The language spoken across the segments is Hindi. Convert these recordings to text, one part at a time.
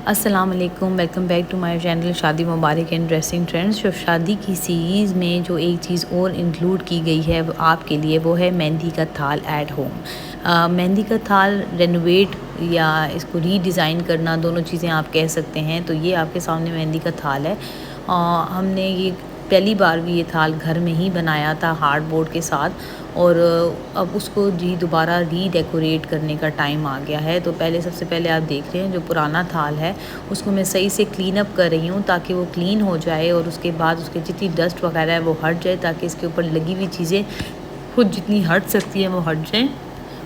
अस्सलाम वालेकुम, welcome back to my channel शादी मुबारक एंड ड्रेसिंग ट्रेंड्स। जो शादी की सीरीज़ में जो एक चीज़ और इंक्लूड की गई है वो आपके लिए, वो है मेहंदी का थाल एट होम। मेहंदी का थाल रेनोवेट या इसको रीडिज़ाइन करना, दोनों चीज़ें आप कह सकते हैं। तो ये आपके सामने मेहंदी का थाल है। हमने ये पहली बार भी ये थाल घर में ही बनाया था हार्डबोर्ड के साथ, और अब उसको जी दोबारा रीडेकोरेट करने का टाइम आ गया है। तो पहले सबसे पहले आप देख रहे हैं जो पुराना थाल है उसको मैं सही से क्लीन अप कर रही हूँ ताकि वो क्लीन हो जाए, और उसके बाद उसके जितनी डस्ट वगैरह है वो हट जाए, ताकि इसके ऊपर लगी हुई चीज़ें खुद जितनी हट सकती हैं वो हट जाएँ।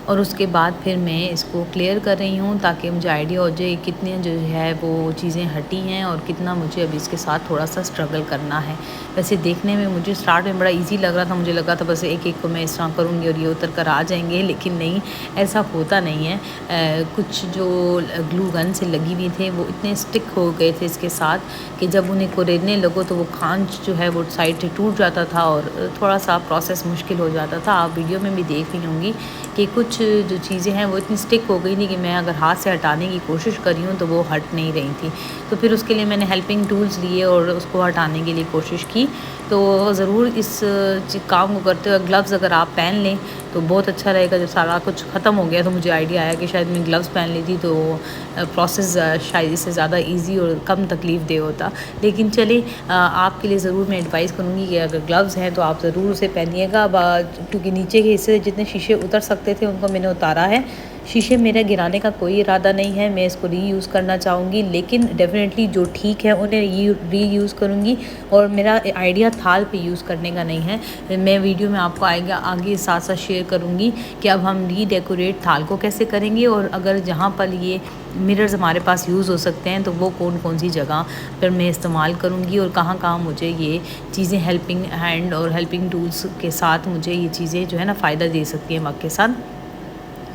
और उसके बाद फिर मैं इसको क्लियर कर रही हूँ ताकि मुझे आइडिया हो जाए कितने जो है वो चीज़ें हटी हैं और कितना मुझे अभी इसके साथ थोड़ा सा स्ट्रगल करना है। वैसे देखने में मुझे स्टार्ट में बड़ा इजी लग रहा था, मुझे लगा था बस एक एक को मैं इस तरह करूँगी और ये उतर कर आ जाएंगे, लेकिन नहीं, ऐसा होता नहीं है। कुछ जो ग्लू गन से लगी हुई थे वो इतने स्टिक हो गए थे इसके साथ कि जब उन्हें कुरेदने लगो तो वो खांच जो है वो साइड से टूट जाता था और थोड़ा सा प्रोसेस मुश्किल हो जाता था। आप वीडियो में भी देख रही होंगी कि कुछ जो चीज़ें हैं वो इतनी स्टिक हो गई थी कि मैं अगर हाथ से हटाने की कोशिश कर रही हूँ तो वो हट नहीं रही थी। तो फिर उसके लिए मैंने हेल्पिंग टूल्स लिए और उसको हटाने के लिए कोशिश की। तो ज़रूर इस काम को करते हुए ग्लव्स अगर आप पहन लें तो बहुत अच्छा रहेगा। जब सारा कुछ ख़त्म हो गया तो मुझे आइडिया आया कि शायद मैं ग्लव्स पहन ली थी तो प्रोसेस शायद इससे ज़्यादा इजी और कम तकलीफ़ दे होता। लेकिन चलिए, आपके लिए ज़रूर मैं एडवाइस करूँगी कि अगर ग्लव्स हैं तो आप ज़रूर उसे पहनिएगा, क्योंकि नीचे के हिस्से से जितने शीशे उतर सकते थे उनको मैंने उतारा है। शीशे मेरे गिराने का कोई इरादा नहीं है, मैं इसको रीयूज़ करना चाहूँगी, लेकिन डेफ़िनेटली जो ठीक है उन्हें रीयूज़ करूँगी। और मेरा आइडिया थाल पे यूज़ करने का नहीं है। मैं वीडियो में आपको आगे साथ साथ शेयर करूँगी कि अब हम रीडेकोरेट थाल को कैसे करेंगे, और अगर जहाँ पर ये मिरर्स हमारे पास यूज़ हो सकते हैं तो वो कौन कौन सी जगह पर मैं इस्तेमाल करूँगी, और कहाँ कहाँ मुझे ये चीज़ें हेल्पिंग हैंड और हेल्पिंग टूल्स के साथ मुझे ये चीज़ें जो है ना फ़ायदा दे सकती हैं वक्त के साथ।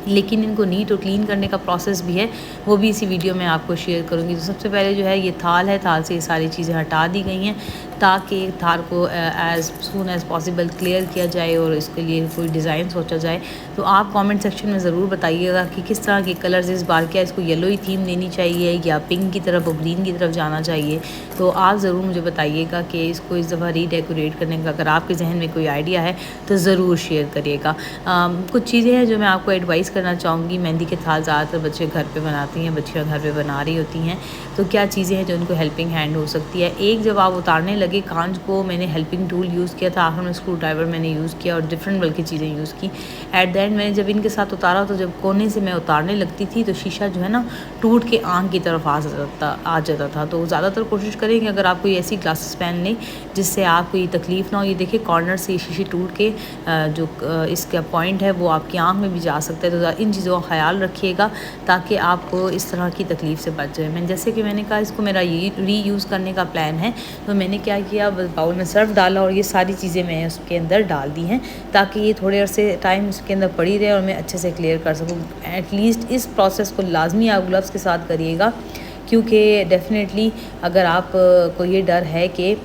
लेकिन इनको नीट और क्लीन करने का प्रोसेस भी है, वो भी इसी वीडियो में आपको शेयर करूँगी। तो सबसे पहले जो है ये थाल है, थाल से ये सारी चीज़ें हटा दी गई हैं ताकि थाल को as soon as possible clear किया जाए और इसके लिए कोई डिज़ाइन सोचा जाए। तो आप कमेंट सेक्शन में ज़रूर बताइएगा कि किस तरह के कलर्स इस बार, क्या इसको येलो ही थीम लेनी चाहिए या पिंक की तरफ और ग्रीन की तरफ जाना चाहिए। तो आप ज़रूर मुझे बताइएगा कि इसको इस दफ़ा रीडेकोरेट करने का अगर आपके जहन में कोई आइडिया है तो ज़रूर शेयर करिएगा। कुछ चीज़ें हैं जो मैं आपको एडवाइस करना चाहूँगी। मेहंदी के थाल ज़्यादातर बच्चे घर पे बनाती हैं, बच्चियाँ घर पे बना रही होती हैं, तो क्या चीज़ें हैं जो उनको हेल्पिंग हैंड हो सकती है। एक, जब आप उतारने लगे कांच को, मैंने हेल्पिंग टूल यूज़ किया था, आखिर में स्क्रू ड्राइवर मैंने यूज़ किया और डिफरेंट बल्कि चीज़ें यूज़ की। एट द एंड मैंने जब इनके साथ उतारा तो जब कोने से मैं उतारने लगती थी तो शीशा जो है ना टूट के आँख की तरफ आ जाता था। तो ज़्यादातर कोशिश करें कि अगर आप कोई ऐसी ग्लासेस पहन लें जिससे आपको ये तकलीफ़ ना हो। ये देखिए कॉर्नर से शीशे टूट के जो इसका पॉइंट है वो आपकी आँख में भी जा सकता है। तो इन चीज़ों का ख्याल रखिएगा ताकि आपको इस तरह की तकलीफ़ से बच जाए। मैं जैसे कि मैंने कहा इसको मेरा रीयूज़ करने का प्लान है, तो मैंने क्या किया, बाउल में सर्फ डाला और ये सारी चीज़ें मैं उसके अंदर डाल दी हैं ताकि ये थोड़े अरसे टाइम उसके अंदर पड़ी रहे और मैं अच्छे से क्लियर कर सकूँ। एटलीस्ट इस प्रोसेस को लाजमी आप ग्लव्स के साथ करिएगा, क्योंकि डेफ़िनेटली अगर आप को ये डर है कि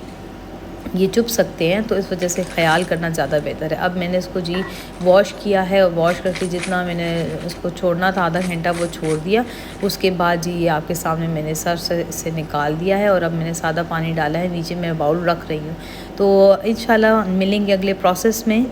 ये चुभ सकते हैं तो इस वजह से ख़याल करना ज़्यादा बेहतर है। अब मैंने इसको जी वॉश किया है और वॉश करके जितना मैंने इसको छोड़ना था आधा घंटा वो छोड़ दिया। उसके बाद जी ये आपके सामने मैंने सर्फ से निकाल दिया है और अब मैंने सादा पानी डाला है, नीचे मैं बाउल रख रही हूँ। तो इंशाल्लाह मिलेंगे अगले प्रोसेस में।